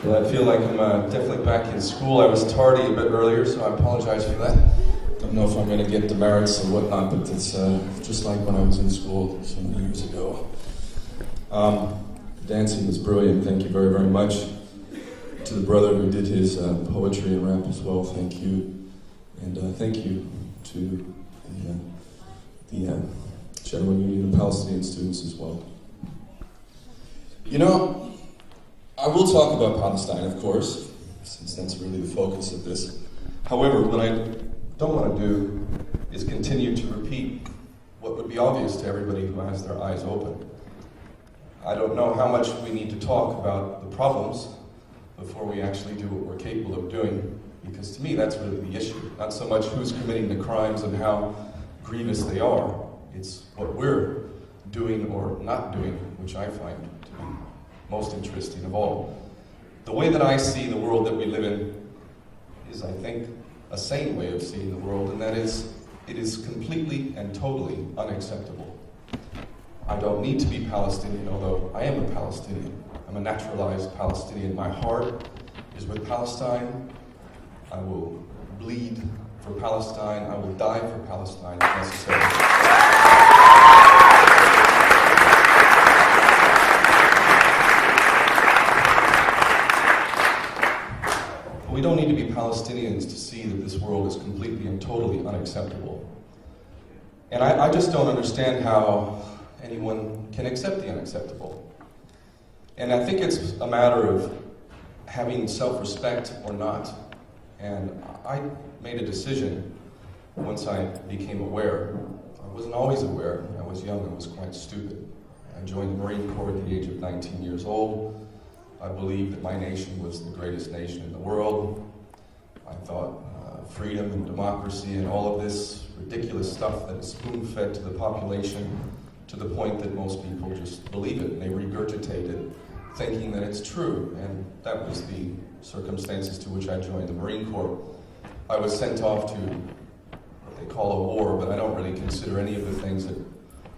Well, I feel like I'm definitely back in school. I was tardy a bit earlier, so I apologize for that. Don't know if I'm going to get demerits or whatnot, but it's just like when I was in school so many years ago. Dancing was brilliant. Thank you very, very much. To the brother who did his poetry and rap as well, thank you. And thank you to the General Union of Palestinian Students as well. You know, I will talk about Palestine, of course, since that's really the focus of this. However, what I don't want to do is continue to repeat what would be obvious to everybody who has their eyes open. I don't know how much we need to talk about the problems before we actually do what we're capable of doing, because to me that's really the issue. Not so much who's committing the crimes and how grievous they are, it's what we're doing or not doing, which I find to be most interesting of all. The way that I see the world that we live in is, I think, a sane way of seeing the world, and that is, it is completely and totally unacceptable. I don't need to be Palestinian, although I am a Palestinian. I'm a naturalized Palestinian. My heart is with Palestine. I will bleed for Palestine. I will die for Palestine if necessary. We don't need to be Palestinians to see that this world is completely and totally unacceptable. And I just don't understand how anyone can accept the unacceptable. And I think it's a matter of having self-respect or not. And I made a decision once I became aware. I wasn't always aware. When I was young, I was quite stupid. I joined the Marine Corps at the age of 19 years old. I believed that my nation was the greatest nation in the world. I thought freedom and democracy and all of this ridiculous stuff that is spoon-fed to the population to the point that most people just believe it and they regurgitate it, thinking that it's true. And that was the circumstances to which I joined the Marine Corps. I was sent off to what they call a war, but I don't really consider any of the things that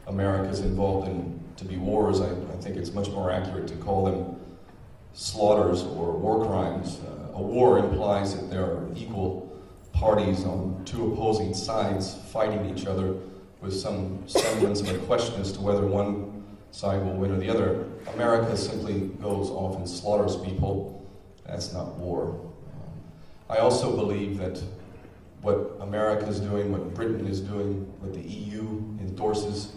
America's involved in to be wars. I think it's much more accurate to call them slaughters or war crimes. A war implies that there are equal parties on two opposing sides fighting each other with some semblance of a question as to whether one side will win or the other. America simply goes off and slaughters people. That's not war. I also believe that what America is doing, what Britain is doing, what the EU endorses,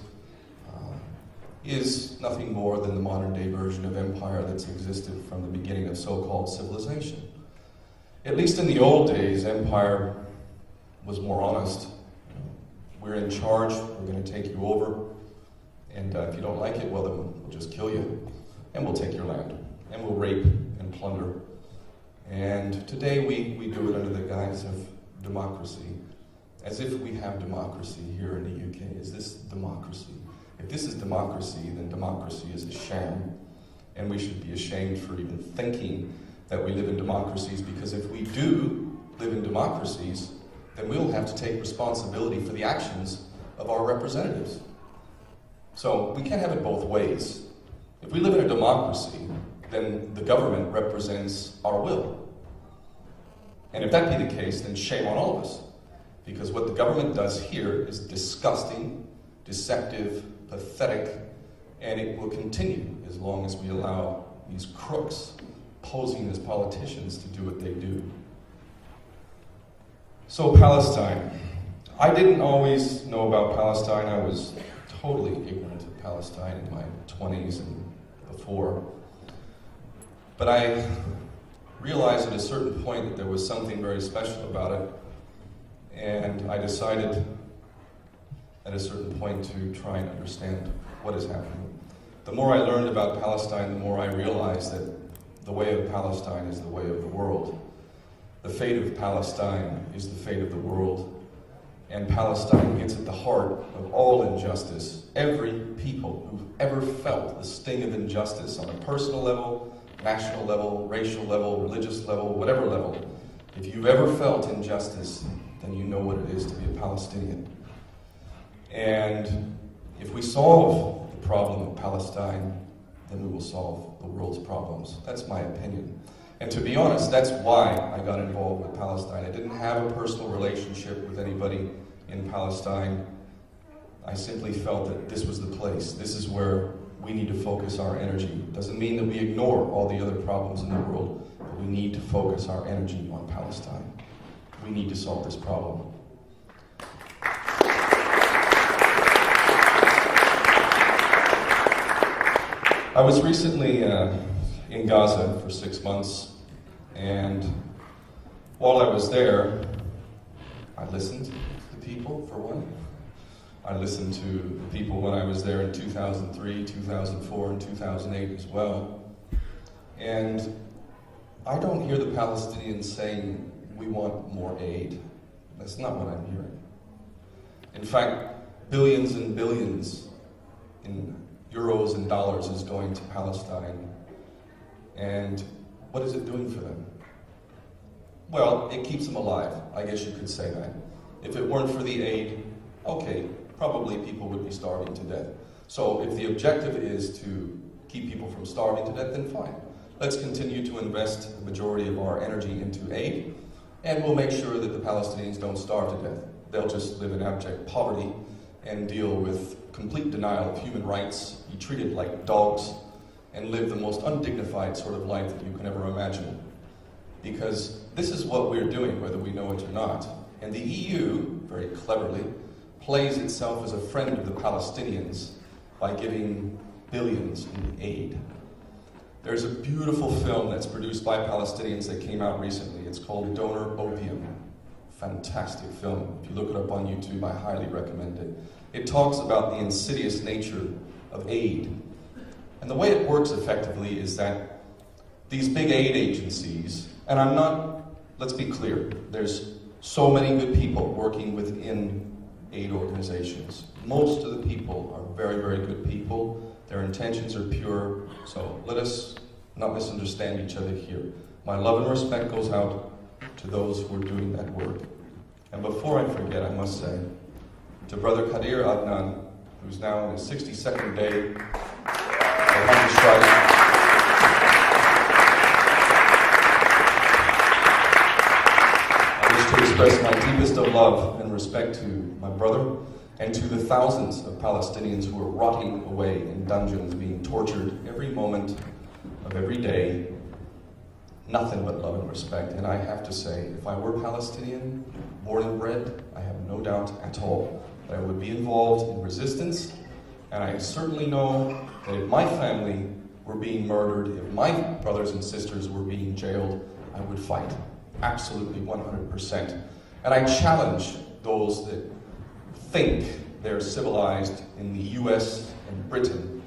is nothing more than the modern-day version of empire that's existed from the beginning of so-called civilization. At least in the old days, empire was more honest. We're in charge, we're going to take you over, and if you don't like it, well then we'll just kill you, and we'll take your land, and we'll rape and plunder. And today we do it under the guise of democracy, as if we have democracy here in the UK. Is this democracy? If this is democracy, then democracy is a sham, and we should be ashamed for even thinking that we live in democracies, because if we do live in democracies, then we'll have to take responsibility for the actions of our representatives. So we can't have it both ways. If we live in a democracy, then the government represents our will. And if that be the case, then shame on all of us. Because what the government does here is disgusting, deceptive, pathetic, and it will continue as long as we allow these crooks posing as politicians to do what they do. So Palestine. I didn't always know about Palestine. I was totally ignorant of Palestine in my 20s and before. But I realized at a certain point that there was something very special about it, and I decided at a certain point to try and understand what is happening. The more I learned about Palestine, the more I realized that the way of Palestine is the way of the world. The fate of Palestine is the fate of the world, and Palestine gets at the heart of all injustice. Every people who've ever felt the sting of injustice on a personal level, national level, racial level, religious level, whatever level, if you've ever felt injustice, then you know what it is to be a Palestinian. And if we solve the problem of Palestine, then we will solve the world's problems. That's my opinion. And to be honest, that's why I got involved with Palestine. I didn't have a personal relationship with anybody in Palestine. I simply felt that this was the place. This is where we need to focus our energy. Doesn't mean that we ignore all the other problems in the world, but we need to focus our energy on Palestine. We need to solve this problem. I was recently in Gaza for 6 months, and while I was there, I listened to the people, for one. I listened to the people when I was there in 2003, 2004, and 2008 as well. And I don't hear the Palestinians saying, we want more aid. That's not what I'm hearing. In fact, billions and billions in euros and dollars is going to Palestine. And what is it doing for them? Well, it keeps them alive. I guess you could say that. If it weren't for the aid, okay, probably people would be starving to death. So if the objective is to keep people from starving to death, then fine. Let's continue to invest the majority of our energy into aid, and we'll make sure that the Palestinians don't starve to death. They'll just live in abject poverty and deal with complete denial of human rights, be treated like dogs, and live the most undignified sort of life that you can ever imagine. Because this is what we're doing, whether we know it or not. And the EU, very cleverly, plays itself as a friend of the Palestinians by giving billions in aid. There's a beautiful film that's produced by Palestinians that came out recently. It's called Donor Opium. Fantastic film. If you look it up on YouTube, I highly recommend it. It talks about the insidious nature of aid. And the way it works effectively is that these big aid agencies, and let's be clear, there's so many good people working within aid organizations. Most of the people are very, very good people. Their intentions are pure, so let us not misunderstand each other here. My love and respect goes out to those who are doing that work. And before I forget, I must say, to Brother Kadir Adnan, who's now in his 62nd day of hunger strike, I wish to express my deepest of love and respect to my brother and to the thousands of Palestinians who are rotting away in dungeons, being tortured every moment of every day. Nothing but love and respect. And I have to say, if I were Palestinian, born and bred, I have no doubt at all that I would be involved in resistance. And I certainly know that if my family were being murdered, if my brothers and sisters were being jailed, I would fight. Absolutely, 100%. And I challenge those that think they're civilized in the US and Britain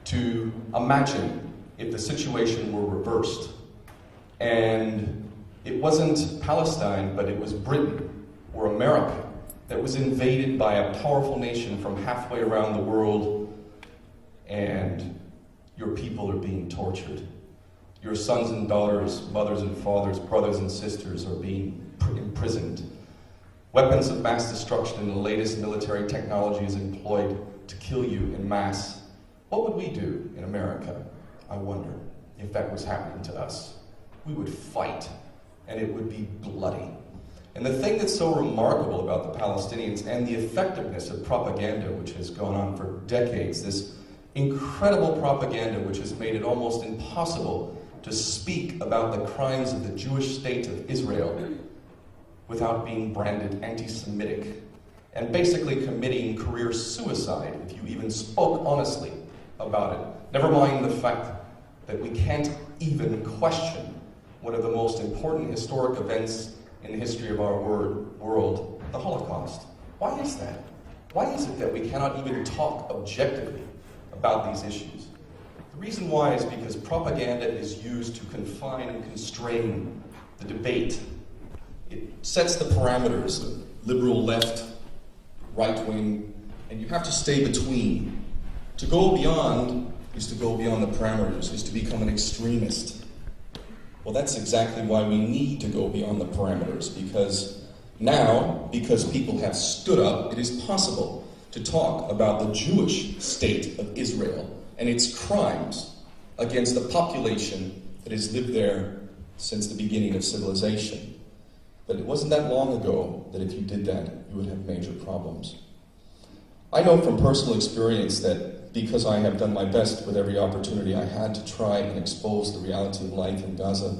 to imagine if the situation were reversed and it wasn't Palestine, but it was Britain or America that was invaded by a powerful nation from halfway around the world, and your people are being tortured. Your sons and daughters, mothers and fathers, brothers and sisters are being imprisoned. Weapons of mass destruction and the latest military technology is employed to kill you in mass. What would we do in America, I wonder, if that was happening to us? We would fight, and it would be bloody. And the thing that's so remarkable about the Palestinians and the effectiveness of propaganda, which has gone on for decades, this incredible propaganda which has made it almost impossible to speak about the crimes of the Jewish state of Israel without being branded anti-Semitic and basically committing career suicide if you even spoke honestly about it. Never mind the fact that we can't even question one of the most important historic events in the history of our world, the Holocaust. Why is that? Why is it that we cannot even talk objectively about these issues? The reason why is because propaganda is used to confine and constrain the debate. It sets the parameters of liberal left, right wing, and you have to stay between. To go beyond is to go beyond the parameters, is to become an extremist. Well, that's exactly why we need to go beyond the parameters, because now, because people have stood up, it is possible to talk about the Jewish state of Israel and its crimes against the population that has lived there since the beginning of civilization. But it wasn't that long ago that if you did that, you would have major problems. I know from personal experience that because I have done my best with every opportunity I had to try and expose the reality of life in Gaza,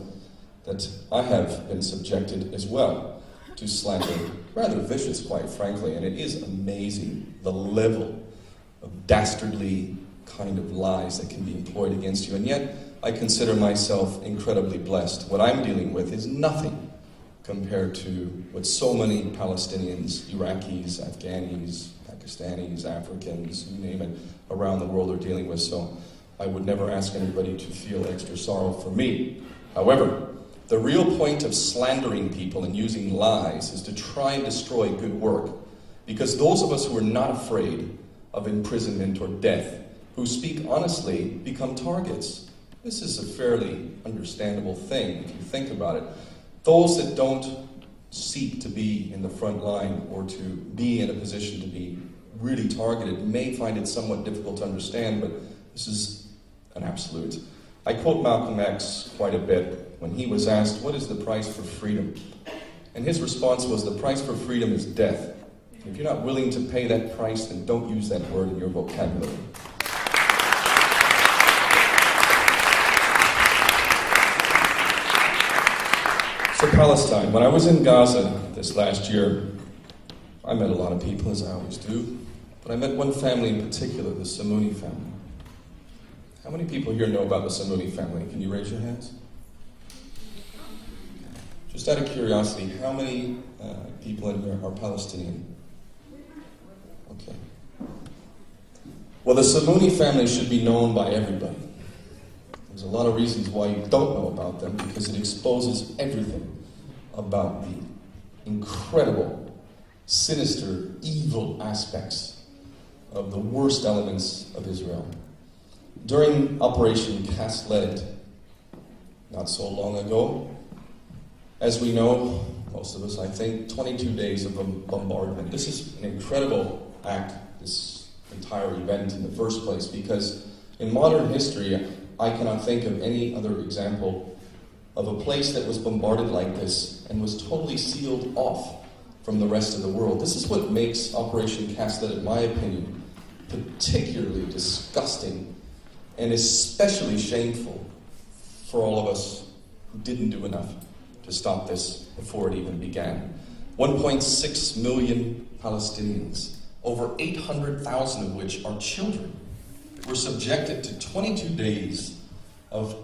that I have been subjected as well to slander, rather vicious, quite frankly, and it is amazing the level of dastardly kind of lies that can be employed against you, and yet I consider myself incredibly blessed. What I'm dealing with is nothing compared to what so many Palestinians, Iraqis, Afghanis, Pakistanis, Africans, you name it, around the world are dealing with, so I would never ask anybody to feel extra sorrow for me. However, the real point of slandering people and using lies is to try and destroy good work, because those of us who are not afraid of imprisonment or death, who speak honestly, become targets. This is a fairly understandable thing if you think about it. Those that don't seek to be in the front line or to be in a position to be really targeted may find it somewhat difficult to understand, but this is an absolute. I quote Malcolm X quite a bit when he was asked, what is the price for freedom? And his response was, the price for freedom is death. If you're not willing to pay that price, then don't use that word in your vocabulary. So Palestine, when I was in Gaza this last year, I met a lot of people, as I always do, but I met one family in particular, the Samuni family. How many people here know about the Samuni family? Can you raise your hands? Just out of curiosity, how many people in here are Palestinian? Okay. Well, the Samuni family should be known by everybody. There's a lot of reasons why you don't know about them, because it exposes everything about the incredible, sinister, evil aspects of the worst elements of Israel. During Operation Cast Lead, not so long ago, as we know, most of us, I think, 22 days of bombardment. This is an incredible act, this entire event in the first place, because in modern history, I cannot think of any other example of a place that was bombarded like this and was totally sealed off from the rest of the world. This is what makes Operation Cast Lead, in my opinion, particularly disgusting and especially shameful for all of us who didn't do enough to stop this before it even began. 1.6 million Palestinians, over 800,000 of which are children, were subjected to 22 days of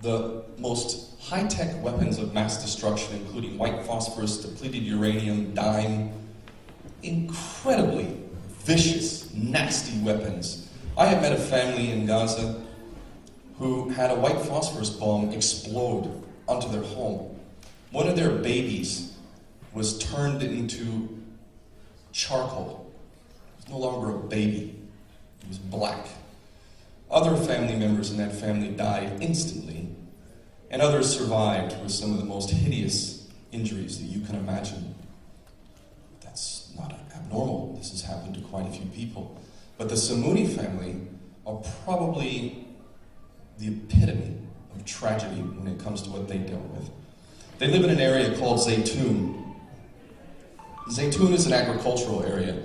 the most high-tech weapons of mass destruction, including white phosphorus, depleted uranium, dime, incredibly vicious, nasty weapons. I have met a family in Gaza who had a white phosphorus bomb explode onto their home. One of their babies was turned into charcoal. He was no longer a baby. He was black. Other family members in that family died instantly, and others survived with some of the most hideous injuries that you can imagine. That's not abnormal. This has happened to quite a few people. But the Samuni family are probably the epitome of tragedy when it comes to what they dealt with. They live in an area called Zaytun. Zaytun is an agricultural area.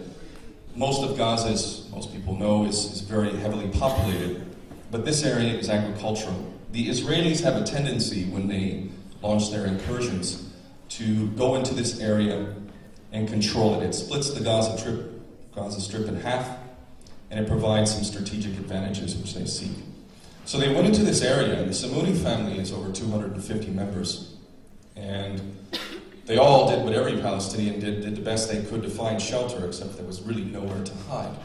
Most of Gaza, as most people know, is very heavily populated, but this area is agricultural. The Israelis have a tendency, when they launch their incursions, to go into this area and control it. It splits the Gaza Strip in half, and it provides some strategic advantages which they seek. So they went into this area, and the Samuni family is over 250 members, and they all did what every Palestinian did the best they could to find shelter, except there was really nowhere to hide.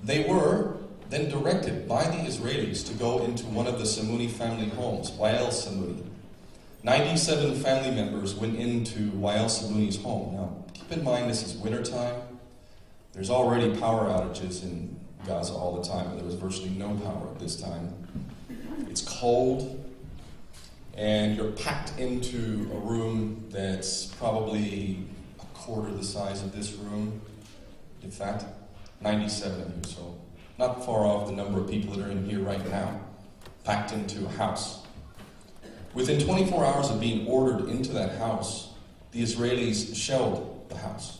They were then directed by the Israelis to go into one of the Samuni family homes, Wael Samuni. 97 family members went into Wael Samuni's home. Now, keep in mind this is wintertime. There's already power outages in Gaza all the time, and there was virtually no power at this time. It's cold, and you're packed into a room that's probably a quarter the size of this room. In fact, 97 of you, so not far off the number of people that are in here right now, packed into a house. Within 24 hours of being ordered into that house, the Israelis shelled the house.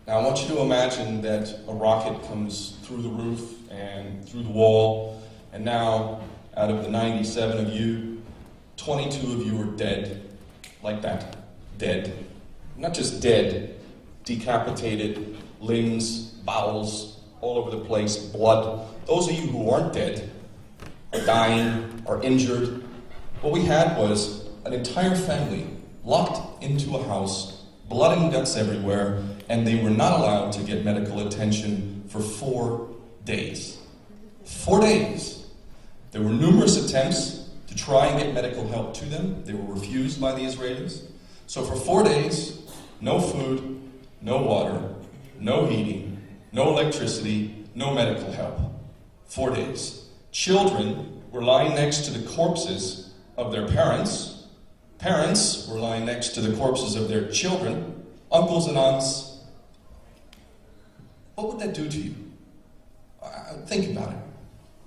Now I want you to imagine that a rocket comes through the roof and through the wall, and now out of the 97 of you, 22 of you are dead, like that, dead. Not just dead, decapitated, limbs, bowels, all over the place, blood. Those of you who aren't dead, are dying, are injured. What we had was an entire family locked into a house, blood and guts everywhere, and they were not allowed to get medical attention for 4 days. 4 days. There were numerous attempts to try and get medical help to them. They were refused by the Israelis. So for 4 days, no food, no water, no heating, no electricity, no medical help. 4 days. Children were lying next to the corpses of their parents. Parents were lying next to the corpses of their children, uncles and aunts. What would that do to you? Think about it.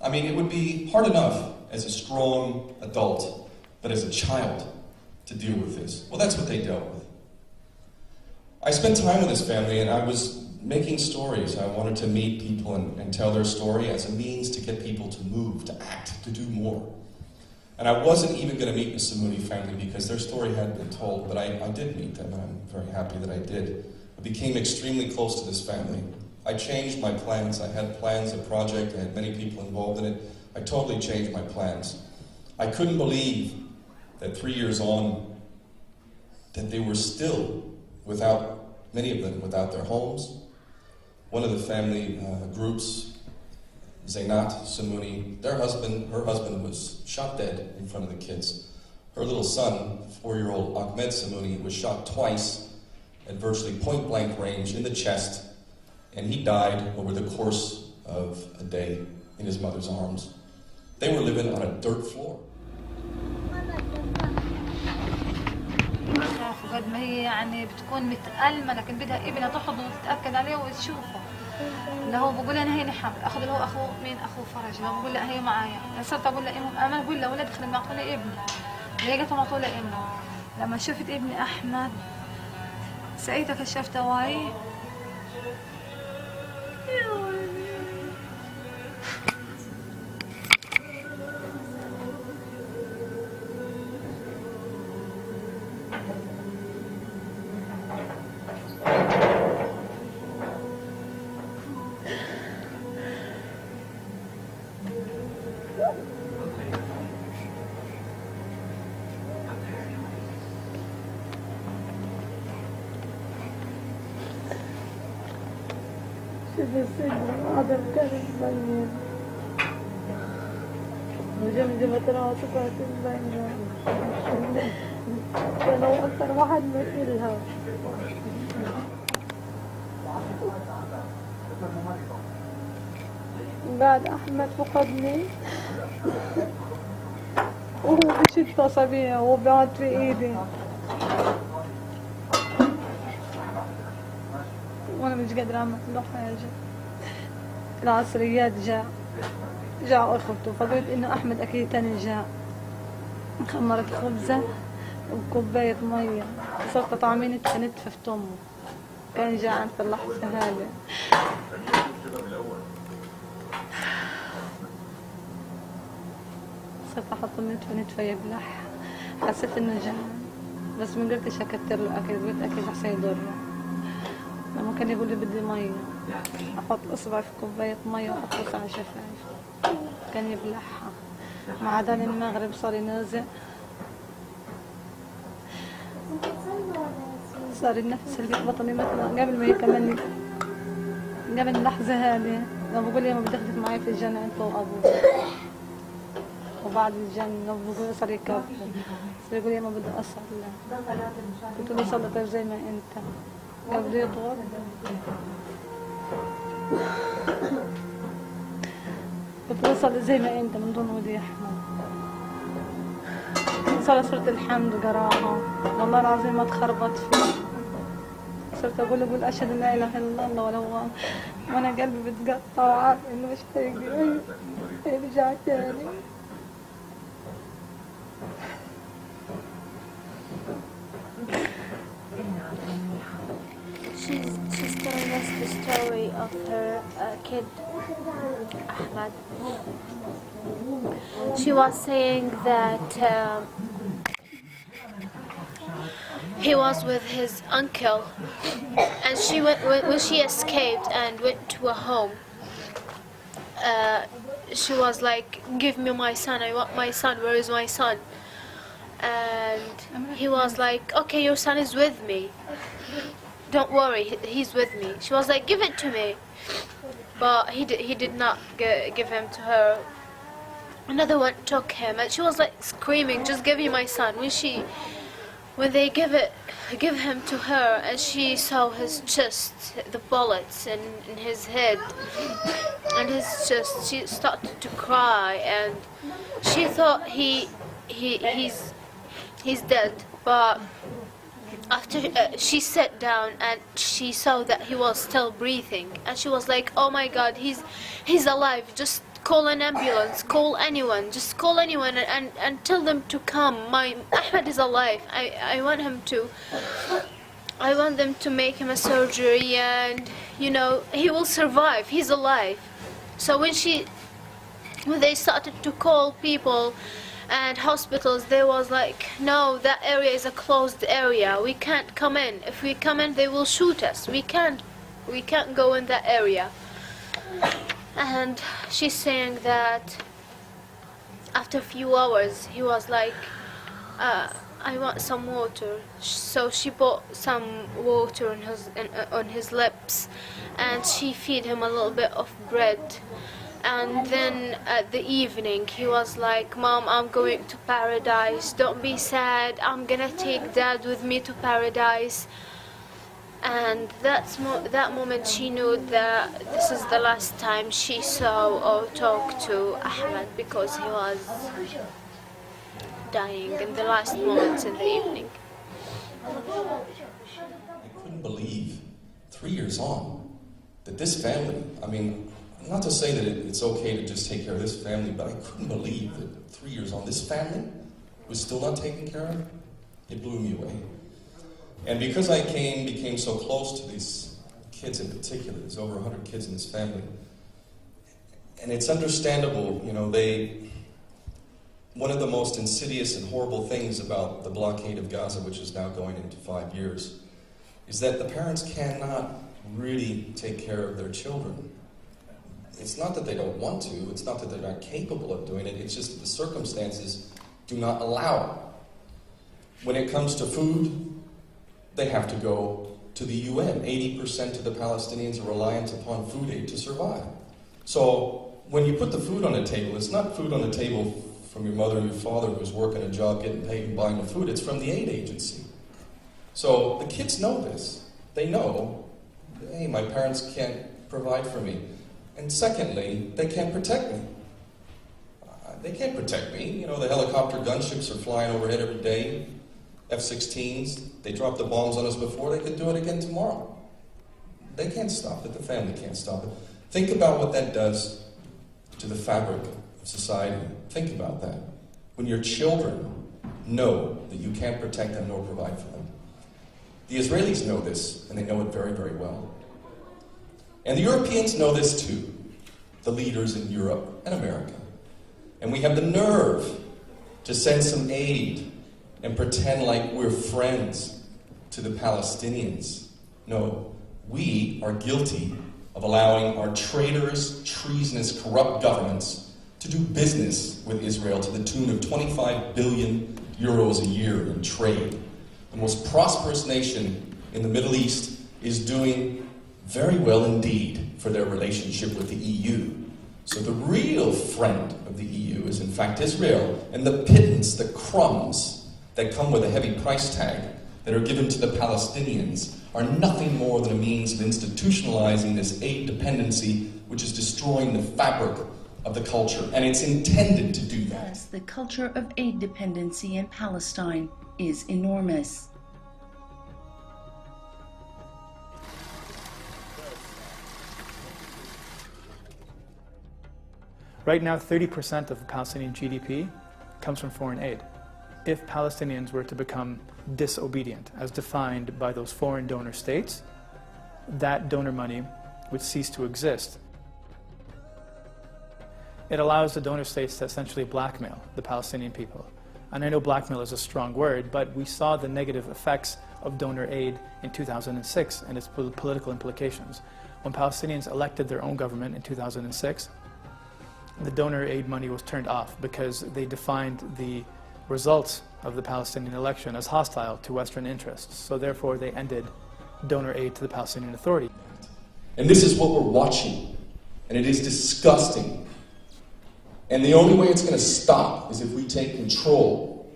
I mean, it would be hard enough as a strong adult, but as a child to deal with this. Well, that's what they dealt with. I spent time with this family, and I was making stories. I wanted to meet people and tell their story as a means to get people to move, to act, to do more. And I wasn't even going to meet the Samuni family because their story hadn't been told, but I did meet them, and I'm very happy that I did. I became extremely close to this family. I changed my plans. I had plans, a project, I had many people involved in it. I totally changed my plans. I couldn't believe that 3 years on, that they were still without, many of them without their homes. One of the family groups, Zainat Samuni, her husband was shot dead in front of the kids. Her little son, 4-year-old Ahmed Samuni, was shot twice at virtually point-blank range in the chest, and he died over the course of a day in his mother's arms. They were living on a dirt floor. قد ما هي يعني بتكون متألمة، لكن بدها ابنها تحضنه وتتأكد عليه وتشوفه. اللي هو بقول انا هي حامل، اخذ اللي هو اخوه مين اخوه فرج، لو بقول لا هي معايا، صرت اقول له امل بقول له ولد خلي معطوا لي ابني. لقيته معطوا لي ابنه. لما شفت ابني احمد ساعتها كشفت واي. عدم كان مبين وجمجمة راسه كانت مبينة كانوا أكثر واحد مثلها بعد أحمد فقدني وهو بشد أصابعه وبعد في إيدي وانا مش قادرة اعمل له حاجة. العصريات جاء اخوته، فقلت انه احمد اكيد تاني جاء. خمرت خبزة وكوباية مية، صرت طعمين نتفة في امه. كان جاعان في اللحظة هذه. صرت احط نتفة يبلح. حسيت انه جاعان بس ما قلتش اكتر له اكل، قلت اكيد احسن يضره. لما كان يقول لي بدي مية احط اصبع في كوباية مية واحط على شفايف، كان يبلعها. مع ذلك المغرب صار ينازع، صار النفس اللي في بطني مثلا قبل ما يكملني، قبل اللحظة هذه لما بقول لي ما بدي اخذك معي في الجنة انت وابوك، وبعد الجنة بقول صار يكبر، صار يقول لي ما بدي اصلي. قلت له صلي طيب زي ما انت. قبل يطول قلت وصل زي ما انت من دون ودي احمد. صار صرت الحمد قراها والله العظيم ما تخربط فيه. صرت اقول اشهد ان لا اله الا الله ولا هو، وانا قلبي بتقطع وعارف انه مش هيرجع تاني. she's telling us the story of her kid, Ahmad. She was saying that he was with his uncle, and she went when she escaped and went to a home. She was like, "Give me my son! I want my son! Where is my son?" And he was like, "Okay, your son is with me. Don't worry, he's with me." She was like, "Give it to me," but he did not give him to her. Another one took him, and she was like screaming, "Just give me my son!" When they give him to her, and she saw his chest, the bullets in his head and his chest, she started to cry, and she thought he's dead. But after she sat down and she saw that he was still breathing, and she was like, "Oh my God, he's alive! Just call an ambulance, call anyone, just call anyone and tell them to come. My Ahmed is alive. I want them to make him a surgery, and he will survive. He's alive." So when they started to call people and hospitals, they was like, "No, that area is a closed area. We can't come in. If we come in, they will shoot us. We can't go in that area." And she's saying that after a few hours, he was like, "I want some water." So she bought some water on his lips, and she feed him a little bit of bread. And then at the evening, he was like, "Mom, I'm going to paradise. Don't be sad. I'm gonna take Dad with me to paradise." And that moment she knew that this is the last time she saw or talked to Ahmed, because he was dying in the last moments in the evening. I couldn't believe, 3 years on, that this family, I mean, not to say that it's okay to just take care of this family, but I couldn't believe that 3 years on, this family was still not taken care of. It blew me away. And because I became so close to these kids in particular, there's over 100 kids in this family, and it's understandable, one of the most insidious and horrible things about the blockade of Gaza, which is now going into 5 years, is that the parents cannot really take care of their children. It's not that they don't want to, it's not that they're not capable of doing it, it's just that the circumstances do not allow it. When it comes to food, they have to go to the UN. 80% of the Palestinians are reliant upon food aid to survive. So when you put the food on the table, it's not food on the table from your mother and your father who's working a job, getting paid and buying the food. It's from the aid agency. So the kids know this. They know, hey, my parents can't provide for me. And secondly, they can't protect me. They can't protect me. The helicopter gunships are flying overhead every day. F-16s, they dropped the bombs on us before, they could do it again tomorrow. They can't stop it, the family can't stop it. Think about what that does to the fabric of society. Think about that. When your children know that you can't protect them nor provide for them. The Israelis know this, and they know it very, very well. And the Europeans know this too, the leaders in Europe and America. And we have the nerve to send some aid and pretend like we're friends to the Palestinians. No, we are guilty of allowing our traitorous, treasonous, corrupt governments to do business with Israel to the tune of 25 billion euros a year in trade. The most prosperous nation in the Middle East is doing very well indeed for their relationship with the EU. So the real friend of the EU is in fact Israel, and the pittance, the crumbs that come with a heavy price tag that are given to the Palestinians are nothing more than a means of institutionalizing this aid dependency, which is destroying the fabric of the culture, and it's intended to do that. Thus, the culture of aid dependency in Palestine is enormous. Right now, 30% of Palestinian GDP comes from foreign aid. If Palestinians were to become disobedient, as defined by those foreign donor states, that donor money would cease to exist. It allows the donor states to essentially blackmail the Palestinian people. And I know blackmail is a strong word, but we saw the negative effects of donor aid in 2006 and its political implications. When Palestinians elected their own government in 2006, the donor aid money was turned off because they defined the results of the Palestinian election as hostile to Western interests. So therefore they ended donor aid to the Palestinian Authority. And this is what we're watching, and it is disgusting. And the only way it's going to stop is if we take control.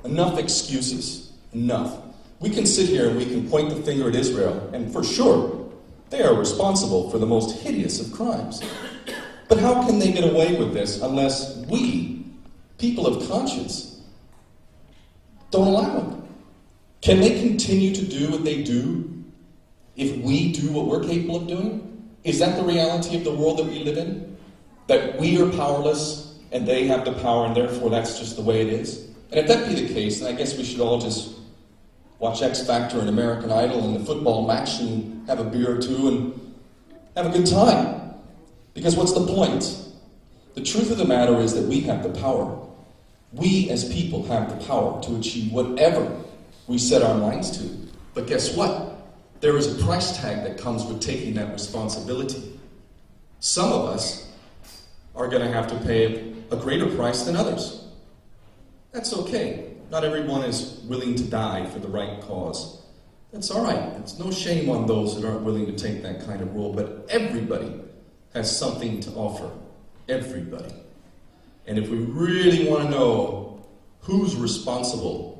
Enough excuses. Enough. We can sit here and we can point the finger at Israel, and for sure, they are responsible for the most hideous of crimes. But how can they get away with this unless we, people of conscience, don't allow it? Can they continue to do what they do if we do what we're capable of doing? Is that the reality of the world that we live in? That we are powerless and they have the power and therefore that's just the way it is? And if that be the case, then I guess we should all just watch X Factor and American Idol and the football match and have a beer or two and have a good time. Because what's the point? The truth of the matter is that we have the power. We as people have the power to achieve whatever we set our minds to. But guess what? There is a price tag that comes with taking that responsibility. Some of us are going to have to pay a greater price than others. That's okay. Not everyone is willing to die for the right cause. That's all right. It's no shame on those that aren't willing to take that kind of role, but everybody has something to offer. Everybody. And if we really want to know who's responsible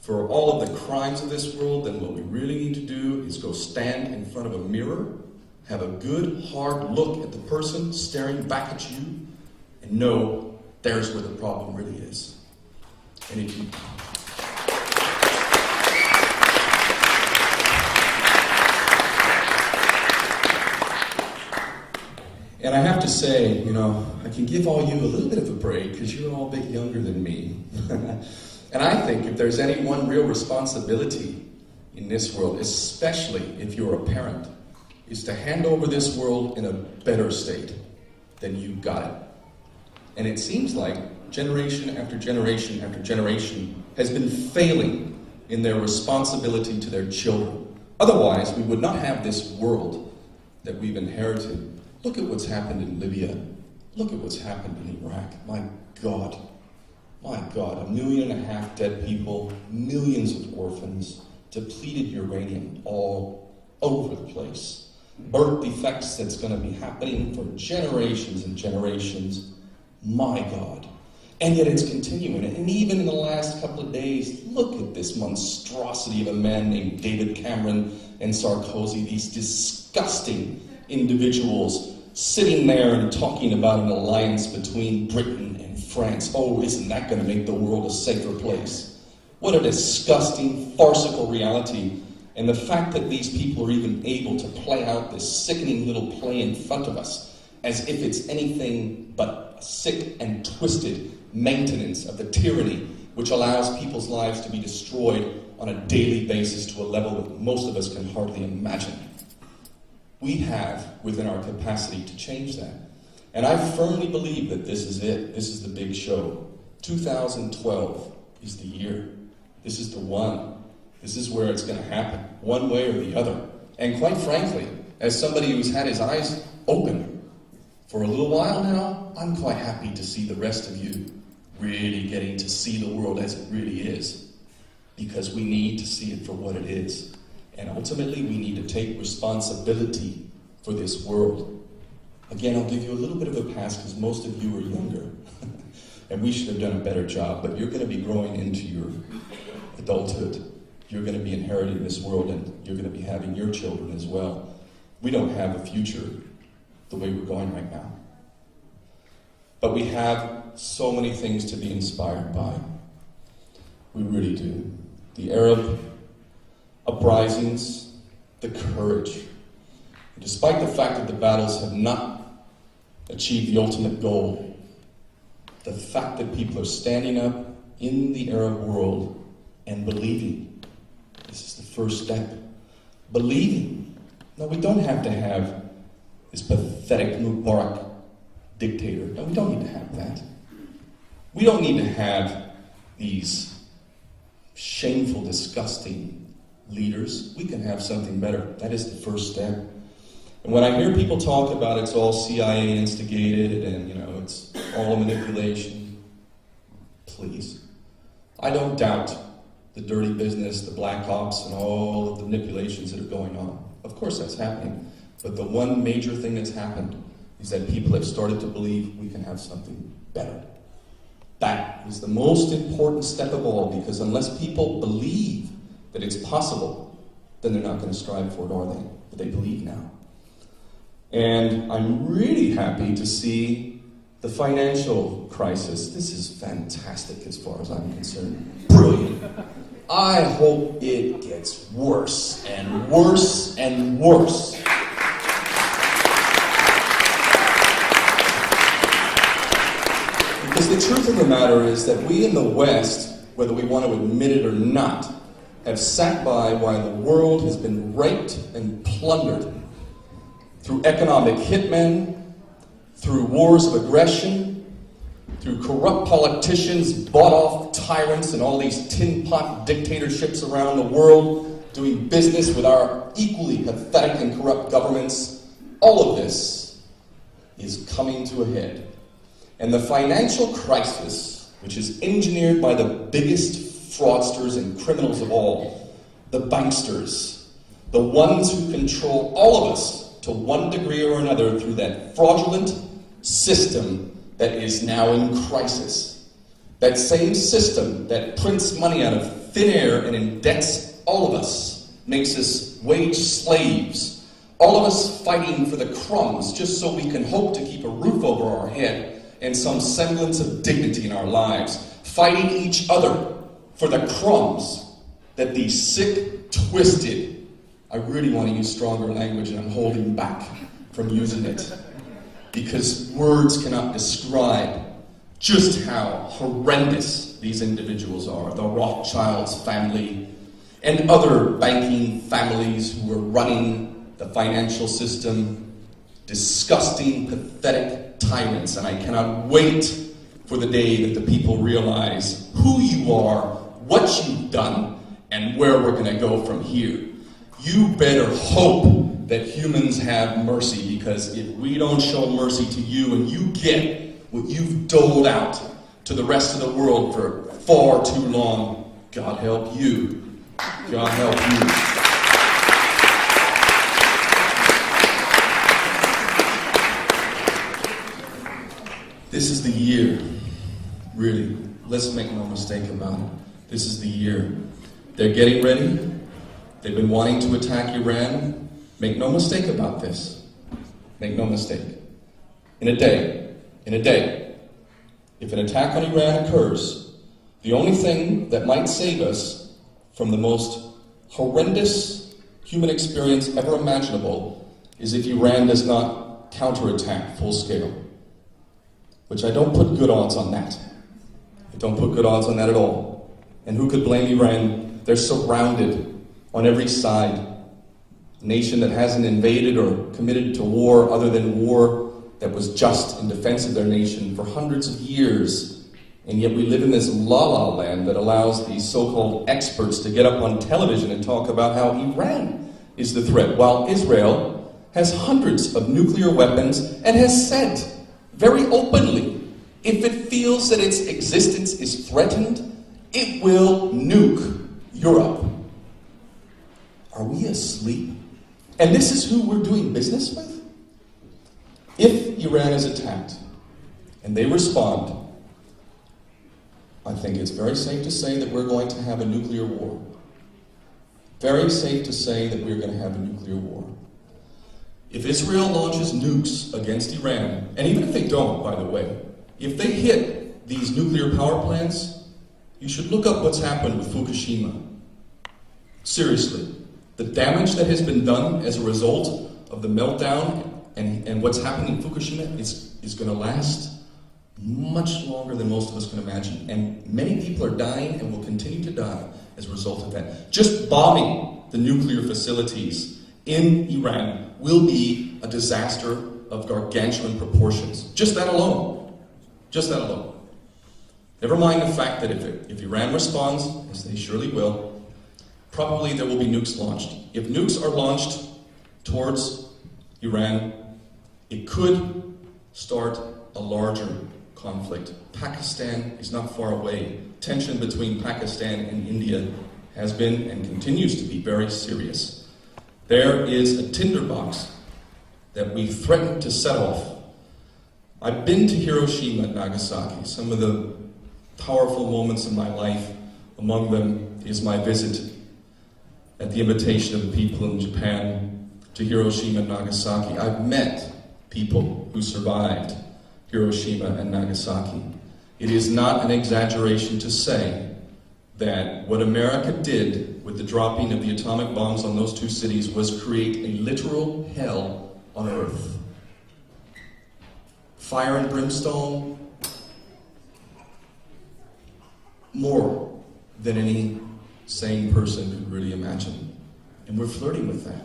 for all of the crimes of this world, then what we really need to do is go stand in front of a mirror, have a good, hard look at the person staring back at you, and know there's where the problem really is. And if you... And I have to say, I can give all you a little bit of a break because you're all a bit younger than me. And I think if there's any one real responsibility in this world, especially if you're a parent, is to hand over this world in a better state than you got it. And it seems like generation after generation after generation has been failing in their responsibility to their children. Otherwise, we would not have this world that we've inherited. Look at what's happened in Libya. Look at what's happened in Iraq. My God, 1.5 million dead people, millions of orphans, depleted uranium all over the place. Birth defects that's going to be happening for generations and generations. My God. And yet it's continuing. And even in the last couple of days, look at this monstrosity of a man named David Cameron and Sarkozy, these disgusting individuals sitting there and talking about an alliance between Britain and France. Oh, isn't that going to make the world a safer place? What a disgusting, farcical reality. And the fact that these people are even able to play out this sickening little play in front of us as if it's anything but a sick and twisted maintenance of the tyranny which allows people's lives to be destroyed on a daily basis to a level that most of us can hardly imagine. We have within our capacity to change that. And I firmly believe that this is it. This is the big show. 2012 is the year. This is the one. This is where it's going to happen, one way or the other. And quite frankly, as somebody who's had his eyes open for a little while now, I'm quite happy to see the rest of you really getting to see the world as it really is. Because we need to see it for what it is. And ultimately, we need to take responsibility for this world. Again, I'll give you a little bit of a pass because most of you are younger. And we should have done a better job. But you're going to be growing into your adulthood. You're going to be inheriting this world and you're going to be having your children as well. We don't have a future the way we're going right now. But we have so many things to be inspired by. We really do. The Arab uprisings, the courage. And despite the fact that the battles have not achieved the ultimate goal, the fact that people are standing up in the Arab world and believing, this is the first step, believing, No, we don't have to have this pathetic Mubarak dictator. No, we don't need to have that. We don't need to have these shameful, disgusting leaders. We can have something better. That is the first step. And when I hear people talk about it's all CIA instigated and, it's all a manipulation, please. I don't doubt the dirty business, the black ops, and all of the manipulations that are going on. Of course that's happening. But the one major thing that's happened is that people have started to believe we can have something better. That is the most important step of all, because unless people believe that it's possible, then they're not going to strive for it, are they? But they believe now. And I'm really happy to see the financial crisis. This is fantastic as far as I'm concerned. Brilliant. I hope it gets worse and worse and worse. Because the truth of the matter is that we in the West, whether we want to admit it or not, have sat by while the world has been raped and plundered through economic hitmen, through wars of aggression, through corrupt politicians, bought-off tyrants, and all these tin-pot dictatorships around the world doing business with our equally pathetic and corrupt governments. All of this is coming to a head. And the financial crisis, which is engineered by the biggest fraudsters and criminals of all, the banksters, the ones who control all of us to one degree or another through that fraudulent system that is now in crisis. That same system that prints money out of thin air and indebts all of us, makes us wage slaves, all of us fighting for the crumbs just so we can hope to keep a roof over our head and some semblance of dignity in our lives, fighting each other for the crumbs that these sick, twisted, I really want to use stronger language and I'm holding back from using it, because words cannot describe just how horrendous these individuals are. The Rothschilds family and other banking families who are running the financial system, disgusting, pathetic tyrants. And I cannot wait for the day that the people realize who you are, what you've done, and where we're going to go from here. You better hope that humans have mercy, because if we don't show mercy to you and you get what you've doled out to the rest of the world for far too long, God help you. God help you. This is the year, really. Let's make no mistake about it. This is the year. They're getting ready. They've been wanting to attack Iran. Make no mistake about this. Make no mistake. In a day, if an attack on Iran occurs, the only thing that might save us from the most horrendous human experience ever imaginable is if Iran does not counterattack full scale. Which I don't put good odds on that. I don't put good odds on that at all. And who could blame Iran? They're surrounded on every side. A nation that hasn't invaded or committed to war other than war that was just in defense of their nation for hundreds of years. And yet we live in this la-la land that allows these so-called experts to get up on television and talk about how Iran is the threat, while Israel has hundreds of nuclear weapons and has said very openly, if it feels that its existence is threatened, it will nuke Europe. Are we asleep? And this is who we're doing business with? If Iran is attacked and they respond, I think it's very safe to say that we're going to have a nuclear war. Very safe to say that we're going to have a nuclear war. If Israel launches nukes against Iran, and even if they don't, by the way, if they hit these nuclear power plants, you should look up what's happened with Fukushima. Seriously. The damage that has been done as a result of the meltdown and what's happening in Fukushima is going to last much longer than most of us can imagine. And many people are dying and will continue to die as a result of that. Just bombing the nuclear facilities in Iran will be a disaster of gargantuan proportions. Just that alone. Just that alone. Never mind the fact that if Iran responds, as they surely will, probably there will be nukes launched. If nukes are launched towards Iran, it could start a larger conflict. Pakistan is not far away. Tension between Pakistan and India has been and continues to be very serious. There is a tinderbox that we threatened to set off. I've been to Hiroshima and Nagasaki, some of the powerful moments in my life. Among them is my visit at the invitation of the people in Japan to Hiroshima and Nagasaki. I've met people who survived Hiroshima and Nagasaki. It is not an exaggeration to say that what America did with the dropping of the atomic bombs on those two cities was create a literal hell on earth. Fire and brimstone, more than any sane person could really imagine. And we're flirting with that.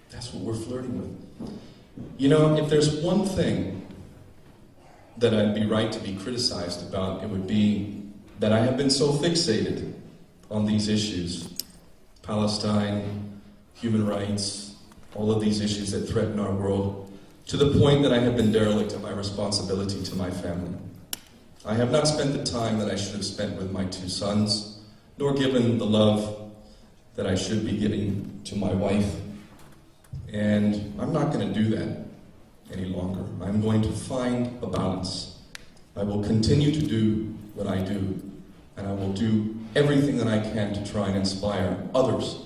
That's what we're flirting with. You know, if there's one thing that I'd be right to be criticized about, it would be that I have been so fixated on these issues. Palestine, human rights, all of these issues that threaten our world, to the point that I have been derelict of my responsibility to my family. I have not spent the time that I should have spent with my two sons, nor given the love that I should be giving to my wife. And I'm not going to do that any longer. I'm going to find a balance. I will continue to do what I do, and I will do everything that I can to try and inspire others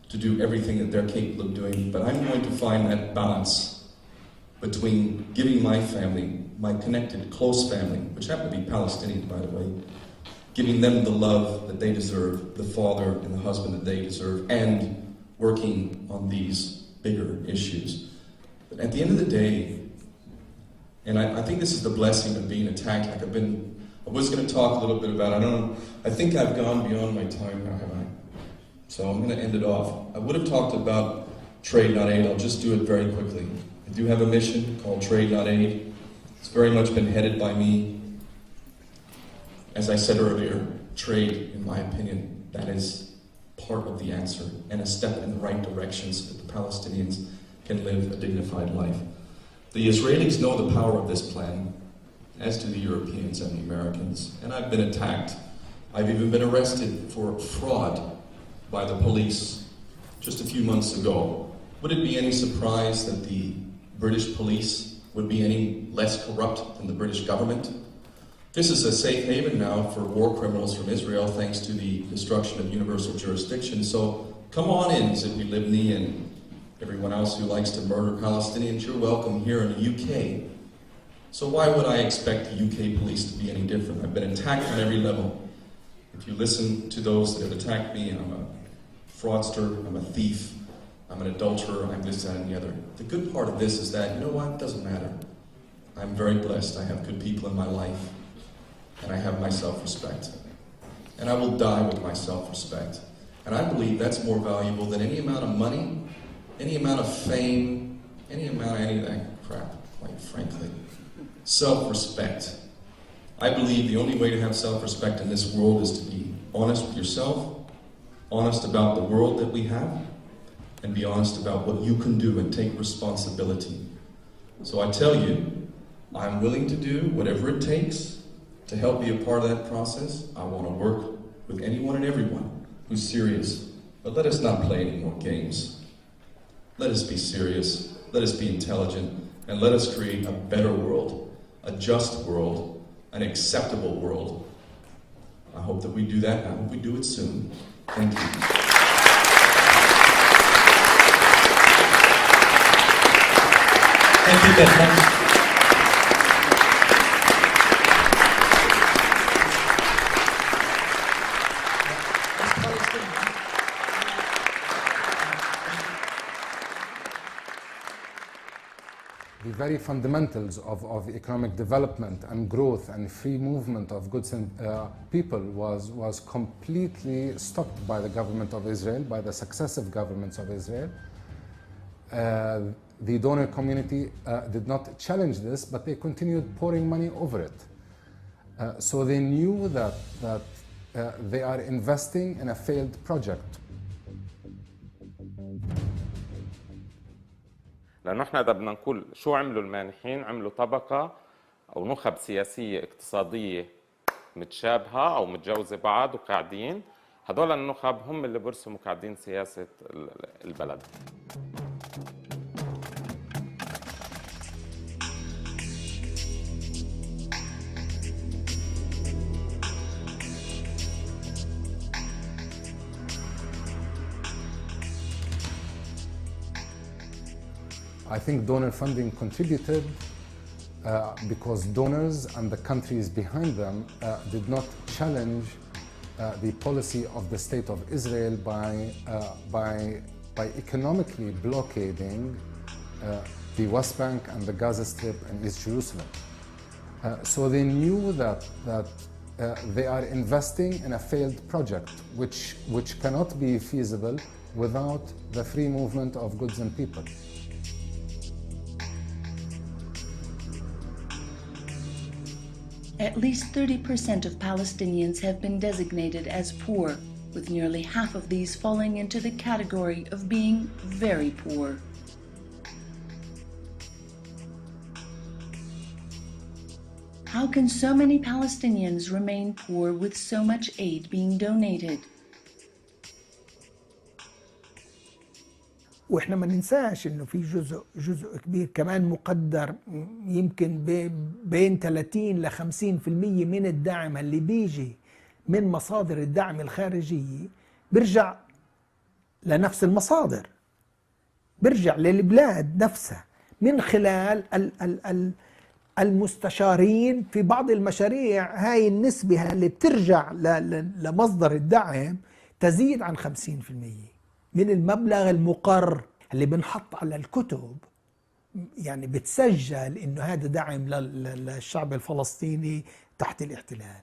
to do everything that they're capable of doing. But I'm going to find that balance between giving my family, my connected, close family, which happen to be Palestinian, by the way, giving them the love that they deserve, the father and the husband that they deserve, and working on these bigger issues. But at the end of the day, and I think this is the blessing of being attacked. Like I was going to talk a little bit about, I think I've gone beyond my time now, have I? So I'm going to end it off. I would have talked about Trade.aid. I'll just do it very quickly. I do have a mission called Trade.aid. It's very much been headed by me. As I said earlier, trade, in my opinion, that is part of the answer and a step in the right direction so that the Palestinians can live a dignified life. The Israelis know the power of this plan, as do the Europeans and the Americans, and I've been attacked. I've even been arrested for fraud by the police just a few months ago. Would it be any surprise that the British police would be any less corrupt than the British government? This is a safe haven now for war criminals from Israel thanks to the destruction of universal jurisdiction. So come on in, Zidni Livni and everyone else who likes to murder Palestinians. You're welcome here in the UK. So why would I expect the UK police to be any different? I've been attacked on every level. If you listen to those that have attacked me, I'm a fraudster, I'm a thief, I'm an adulterer, I'm this, that, and the other. The good part of this is that, you know what, it doesn't matter. I'm very blessed. I have good people in my life. And I have my self-respect. And I will die with my self-respect. And I believe that's more valuable than any amount of money, any amount of fame, any amount of any of that crap, quite frankly. Self-respect. I believe the only way to have self-respect in this world is to be honest with yourself, honest about the world that we have, and be honest about what you can do and take responsibility. So I tell you, I'm willing to do whatever it takes to help be a part of that process. I want to work with anyone and everyone who's serious. But let us not play any more games. Let us be serious, let us be intelligent, and let us create a better world, a just world, an acceptable world. I hope that we do that, and I hope we do it soon. Thank you. Thank you, Desmond. The very fundamentals of economic development and growth and free movement of goods and people was completely stopped by the government of Israel, by the successive governments of Israel. the donor community did not challenge this, but they continued pouring money over it. So they knew that they are investing in a failed project. لأنه احنا إذا بدنا نقول شو عملوا المانحين، عملوا طبقة أو نخب سياسية اقتصادية متشابهة أو متجوزة بعض وقاعدين، هدول النخب هم اللي برسموا قاعدين سياسة البلد. I think donor funding contributed because donors and the countries behind them did not challenge the policy of the State of Israel by economically blockading the West Bank and the Gaza Strip and East Jerusalem. So they knew that they are investing in a failed project which cannot be feasible without the free movement of goods and people. At least 30% of Palestinians have been designated as poor, with nearly half of these falling into the category of being very poor. How can so many Palestinians remain poor with so much aid being donated? واحنا ما ننساش انه في جزء كبير كمان مقدر يمكن بين 30 ل 50% من الدعم اللي بيجي من مصادر الدعم الخارجية بيرجع لنفس المصادر، بيرجع للبلاد نفسها من خلال المستشارين في بعض المشاريع. هاي النسبة اللي بترجع لمصدر الدعم تزيد عن 50% من المبلغ المقر اللي بنحط على الكتب. يعني بتسجل انه هذا دعم للشعب الفلسطيني تحت الاحتلال.